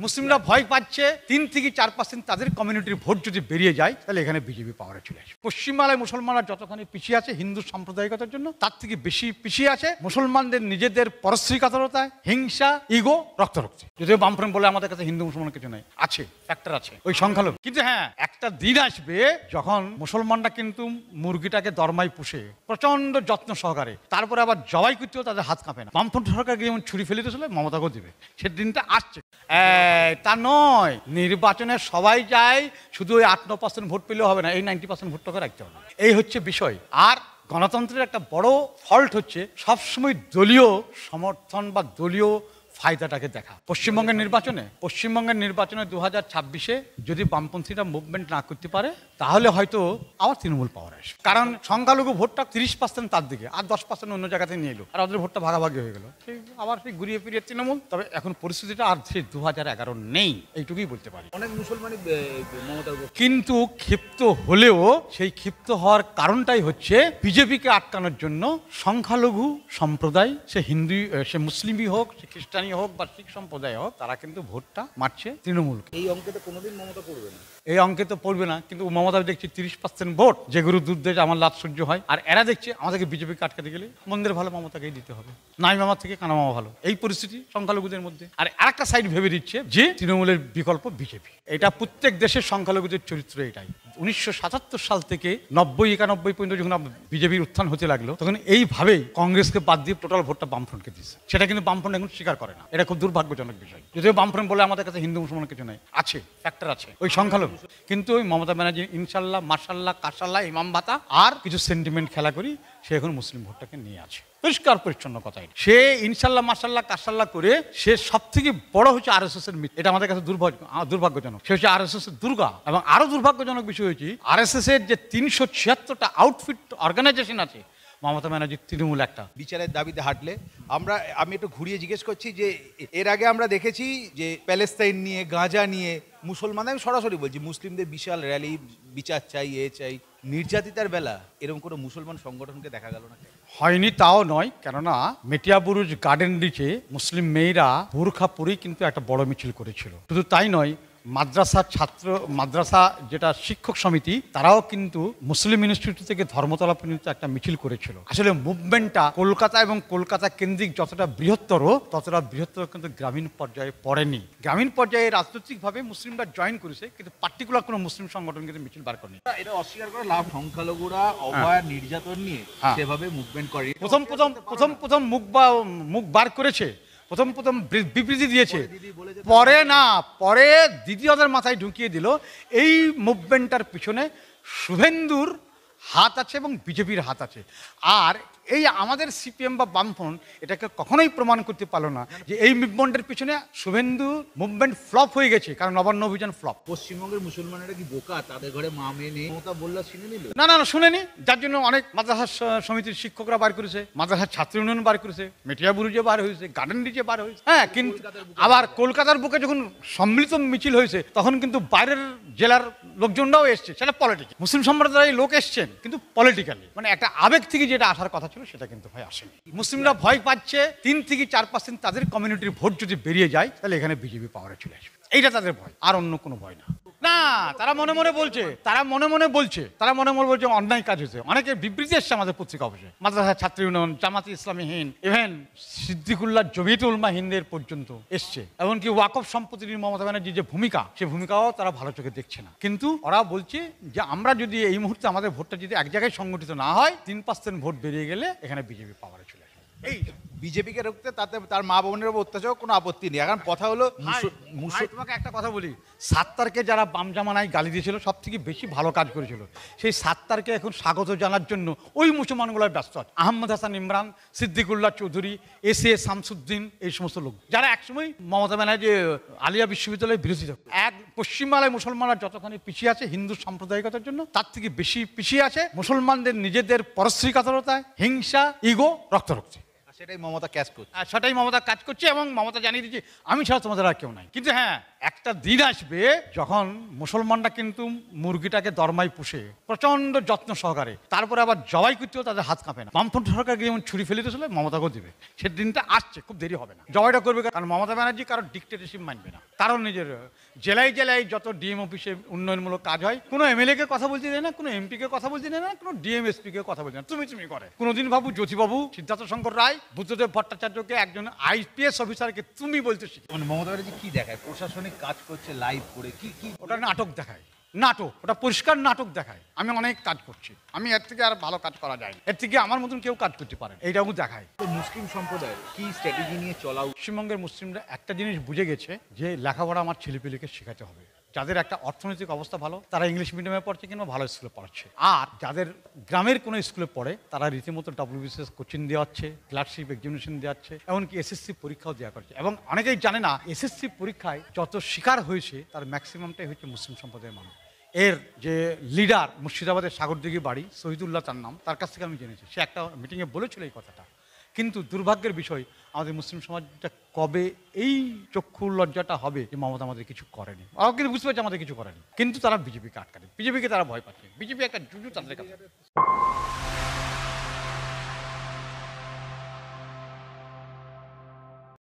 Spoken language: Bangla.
মুসলিমরা ভয় পাচ্ছে 3-4% তাদের কমিউনিটির ভোট যদি বেরিয়ে যায় তাহলে এখানে বিজেপি পাওয়ারে চলে আসবে। পশ্চিমবাংলায় মুসলমানরা যতখানি পিছিয়ে আছে হিন্দু সাম্প্রদায়িকতার জন্য, তার থেকে বেশি পিছিয়ে আছে মুসলমানদের নিজেদের পরশ্রীকাতরতায়, হিংসা, ইগো, রক্তারক্তি। যদিও বামফ্রন্ট বলে আমাদের কাছে হিন্দু মুসলমান কিছু নাই, আছে ফ্যাক্টর আছে ওই সংখ্যালঘু। কিন্তু হ্যাঁ, একটা দিন আসবে যখন মুসলমানরা কিন্তু মুরগিটাকে দরমাই পুষে প্রচন্ড যত্ন সহকারে তারপরে আবার জবাই করতেও তাদের হাত কাঁপে না। বামফ্রন্ট সরকারকে যেমন ছুরি ফেলে দিয়েছিল মমতাকেও দিবে, সে দিনটা আসছে। তা নয়, নির্বাচনে সবাই যায়, শুধু ওই 8-9% ভোট পেলেও হবে না, এই 90% ভোটটাকে রাখতে হবে। এই হচ্ছে বিষয়। আর গণতন্ত্রের একটা বড় ফল্ট হচ্ছে সবসময় দলীয় সমর্থন বা দলীয় ফায়দাটাকে দেখা। পশ্চিমবঙ্গের নির্বাচনে 2026-এ যদি বামপন্থীরা মুভমেন্ট না করতে পারে তাহলে হয়তো আবার তৃণমূল পাওয়ার আসবে। কারণ সংখ্যালঘু ভোটটা 30% তার দিকে, আর 10% অন্য জায়গাতে নিয়ে এলো, আর ওদের ভোটটা ভাগাভাগি হয়ে গেল, আবার সেই ঘুরিয়ে ফিরিয়ে তৃণমূল। তবে এখন পরিস্থিতিটা আর সেই 2011 নেই, এইটুকুই বলতে পারি। অনেক মুসলমানই মমতার কিন্তু ক্ষিপ্ত হলেও সেই ক্ষিপ্ত হওয়ার কারণটাই হচ্ছে বিজেপিকে আটকানোর জন্য সংখ্যালঘু সম্প্রদায়, সে হিন্দু, সে মুসলিমই হোক, সে খ্রিস্টানি হোক বা শিখ সম্প্রদায় হোক, তারা কিন্তু ভোটটা মারছে তৃণমূলকে। এই অঙ্কে তো কোনোদিন মমতা পড়বে না, এই অঙ্কে তো পড়বে না, কিন্তু মমতা দেখছি 30% ভোট, যে গরু দুধ দেয় আমার লাভ সহ্য হয়। আর এরা দেখছে আমাদেরকে বিজেপিকে আটকাতে গেলে মন্দির ভালো, মমতাকেই দিতে হবে, নাই মামা থেকে কানা মামা ভালো, এই পরিস্থিতি সংখ্যালঘুদের মধ্যে। আর আরেকটা সাইড ভেবে দিচ্ছে যে তৃণমূলের বিকল্প বিজেপি। এটা প্রত্যেক দেশের সংখ্যালঘুদের চরিত্র এটাই। 1977 সাল থেকে 90-91 পর্যন্ত যখন বিজেপির উত্থান হতে লাগলো, তখন এইভাবেই কংগ্রেসকে বাদ দিয়ে টোটাল ভোটটা বামফ্রন্টকে দিচ্ছে। সেটা কিন্তু বামফ্রন্ট এখন স্বীকার করে না, এটা খুব দুর্ভাগ্যজনক বিষয়। যদিও বামফ্রন্ট বলে আমাদের কাছে হিন্দু মুসলমান কিছু নাই, আছে ফ্যাক্টর আছে ওই সংখ্যালঘু। কিন্তু ওই মমতা ব্যানার্জি ইনশাল্লাহ, মাশাল্লাহ, কাশাল্লাহ, ইমাম ভাতা আর কিছু সেন্টিমেন্ট খেলা করি, সে এখন মুসলিম ভোটটাকে নিয়ে আছে। পরিষ্কার পরিচ্ছন্ন কথা। সে ইনশাল্লাহ, মাশাল্লাহ, কাশাল্লাহ করে সে সব থেকে বড় হচ্ছে RSS এর মিত্র। এটা আমাদের কাছে দুর্ভাগ্যজনক। সে হচ্ছে RSS এর দুর্গা। এবং আরো দুর্ভাগ্যজনক বিষয় হচ্ছে RSS এর যে 376টা আউটফিট অর্গানাইজেশন আছে, মমতা ব্যানার্জি তৃণমূল একটা। বিচারের দাবিতে হাঁটলে আমি একটু ঘুরিয়ে জিজ্ঞেস করছি যে এর আগে আমরা দেখেছি যে প্যালেস্তাইন নিয়ে, গাঁজা নিয়ে মুসলমানদের, আমি সরাসরি বলছি, মুসলিমদের বিশাল র্যালি, বিচার চাই, এ চাই, নির্যাতিতার বেলা এরকম কোনো মুসলমান সংগঠনকে দেখা গেল না। হয়নি তাও নয়, কেননা মেটিয়াবুরুজ গার্ডেন রিচে মুসলিম মেয়েরা বোরখা পরেই কিন্তু একটা বড় মিছিল করেছিল। শুধু তাই নয়, মাদ্রাসা যেটা শিক্ষক সমিতি, তারাও কিন্তু মুসলিম ইনস্টিটিউট থেকে ধর্মতলা পর্যন্ত একটা মিছিল করেছিল। আসলে মুভমেন্টটা কলকাতা এবং কলকাতা কেন্দ্রিক যতটা বৃহত্তর, ততটা বৃহত্তর কিন্তু গ্রামীণ পর্যায়ে পড়েনি। গ্রামীণ পর্যায়ে রাজনৈতিকভাবে মুসলিমরা জয়েন করেছে, কিন্তু পার্টিকুলার কোনো মুসলিম সংগঠন কিন্তু মিছিল বার করেনি। এটা অস্বীকার করে লাভ, সংখ্যালঘুরা অভয় নির্যাতন নিয়ে সেভাবে মুভমেন্ট করে। প্রথম মুখ বার করেছে, প্রথম বিবৃতি দিয়েছে, পরে দিদি ওদের মাথায় ঢুকিয়ে দিল এই মুভমেন্টটার পিছনে শুভেন্দুর হাত আছে এবং বিজেপির হাত আছে। আর এই আমাদের সিপিএম বা বামফ্রন্ট এটাকে কখনোই প্রমাণ করতে পারলো না যে এই মুভমেন্টের পিছনে শুভেন্দু মুভমেন্ট ফ্লপ হয়ে গেছে, কারণ নবান্ন অভিযান ফ্লপ। পশ্চিমবঙ্গের মুসলমানেরা কি বোকা? তাদের ঘরে মা মেয়ে নেই, মমতা বললা শুনে নিল না, শুনেনি। যার জন্য অনেক মাদ্রাসা সমিতির শিক্ষকরা বার করেছে, মাদ্রাসার ছাত্র ইউনিয়ন বার করেছে, মেটিয়াবুরুজে বার হয়েছে, গার্ডেন রিচে বার হয়েছে। হ্যাঁ, কিন্তু আবার কলকাতার বুকে যখন সম্মিলিত মিছিল হয়েছে তখন কিন্তু বাইরের জেলার লোকজনরাও এসছে, সেটা পলিটিক্যাল। মুসলিম সম্প্রদায়ের লোক এসছেন কিন্তু পলিটিক্যালি, মানে একটা আবেগ থেকে যেটা আসার কথা ছিল সেটা কিন্তু ভাই আসেনি। মুসলিমরা ভয় পাচ্ছে 3-4% তাদের কমিউনিটির ভোট যদি বেরিয়ে যায় তাহলে এখানে বিজেপি পাওয়ারে চলে আসবে, এইটা তাদের ভয়, আর অন্য কোনো ভয় না। না, তারা মনে মনে বলছে অন্যায় কাজ হয়েছে। অনেকে বিবৃতি এসছে আমাদের পত্রিকা অফিসে, মাদ্রাসা ছাত্র ইউনিয়ন, জামাতে ইসলামী হিন্দ, ইভেন সিদ্দিকুল্লাহ জমিয়তুল উলামা হিন্দের পর্যন্ত এসছে। এমনকি ওয়াকফ সম্পত্তি নিয়ে মমতা ব্যানার্জির যে ভূমিকা, সেই ভূমিকাও তারা ভালো চোখে দেখছে না। কিন্তু ওরা বলছে যে আমরা যদি এই মুহূর্তে আমাদের ভোটটা যদি এক জায়গায় সংগঠিত না হয়, 3% ভোট বেরিয়ে গেলে এখানে বিজেপি পাওয়ারে চলে আসে। এই বিজেপিকে রুখতে তাতে তার মা বোনের উপর অত্যাচার কোনো আপত্তি নেই। এখন কথা হলো, তোমাকে একটা কথা বলি, সাত্তারকে যারা বাম জামানায় গালি দিয়েছিল সব থেকে বেশি ভালো কাজ করেছিল, সেই সাত্তারকে এখন স্বাগত জানার জন্য ওই মুসলমানগুলো ব্যস্ত আছে। আহমদ হাসান ইমরান, সিদ্দিকুল্লাহ চৌধুরী, SA শামসুদ্দিন, এই সমস্ত লোক যারা একসময় মমতা ব্যানার্জি আলিয়া বিশ্ববিদ্যালয়ের বিরোধী থাকত। পশ্চিমবাংলায় মুসলমানরা যতখানি পিছিয়ে আছে হিন্দু সাম্প্রদায়িকতার জন্য, তার থেকে বেশি পিছিয়ে আছে মুসলমানদের নিজেদের পরশ্রীকাতরতায়, হিংসা, ইগো, রক্তারক্তি। সেটাই মমতা কাজ করছে, সেটাই মমতা কাজ করছে। এবং মমতা জানিয়ে দিচ্ছে আমি ছাড়া তোমাদের আর কেউ নাই। কিন্তু হ্যাঁ, একটা দিন আসবে যখন মুসলমানরা কিন্তু মুরগিটাকে দরমাই পুষে প্রচন্ড যত্ন সহকারে তারপরে আবার জবাই করতেও তাদের হাত কাঁপে না। বামফ্রন্ট সরকারকে যেমন ছুরি ফেলে দিয়েছিল মমতাকেও দিবে, সে দিনটা আসছে, খুব দেরি হবে না। জবাইটা করবে, কারণ মমতা ব্যানার্জি কারো ডিক্টেটরশিপ মানবে না। কারণ নিজের জেলায় জেলায় যত ডিএম অফিসে উন্নয়নমূলক কাজ হয়, কোনো এমএলএ কে কথা বলতে দেয় না, কোনো এমপি কে কথা বলতে দেয় না, কোনো ডিএম এসপি কে কথা বলতে দেয় না, তুমি করে। কোনোদিন বাবু, জ্যোতিবাবু, সিদ্ধার্থ শঙ্কর রায়, বুদ্ধদেব ভট্টাচার্যকে, একজন আইপিএস অফিসারকে তুমি বলতে শিখে। মানে মমতা ব্যানার্জি কি দেখায়, প্রশাসনিক কাজ করছে লাইভ করে, কি কি ওটা নাটক দেখায়, নাটক, ওটা পরিষ্কার নাটক দেখায়। আমি অনেক কাজ করছি, আমি এর থেকে আর ভালো কাজ করা যায় না, এর থেকে আমার মতন কেউ কাজ করতে পারে, এইটাও দেখায়। তো মুসলিম সম্প্রদায়ের কি স্ট্র্যাটেজি নিয়ে চলা উচিত? পশ্চিমবঙ্গের মুসলিমরা একটা জিনিস বুঝে গেছে যে লেখাপড়া আমার ছেলেপেলেকে শেখাতে হবে। যাদের একটা অর্থনৈতিক অবস্থা ভালো, তারা ইংলিশ মিডিয়ামে পড়ছে কিংবা ভালো স্কুলে পড়াচ্ছে। আর যাদের গ্রামের কোনো স্কুলে পড়ে, তারা রীতিমতো WBCS কোচিং দেওয়া হচ্ছে, ক্লার্কশিপ এক্সামিনেশন দেওয়া হচ্ছে, এমনকি SSC পরীক্ষাও দেওয়া করছে। এবং অনেকেই জানে না, SSC পরীক্ষায় যত শিকার হয়েছে তার ম্যাক্সিমামটাই হচ্ছে মুসলিম সম্প্রদায়ের মানুষ। এর যে লিডার, মুর্শিদাবাদের সাগরদিঘি বাড়ি, শহীদুল্লাহ তার নাম, তার কাছ থেকে আমি জেনেছি। সে একটা মিটিংয়ে বলেছিল এই কথাটা। কিন্তু দুর্ভাগ্যের বিষয়, আমাদের মুসলিম সমাজটা কবে এই চক্ষু লজ্জাটা হবে যে মমতা আমাদের কিছু করেনি। ওরা কিন্তু বুঝতে পারছে আমাদের কিছু করেনি, কিন্তু তারা বিজেপিকে আটকানে, বিজেপিকে তারা ভয় পাচ্ছে। বিজেপি একটা জুজু তাদের কাছে।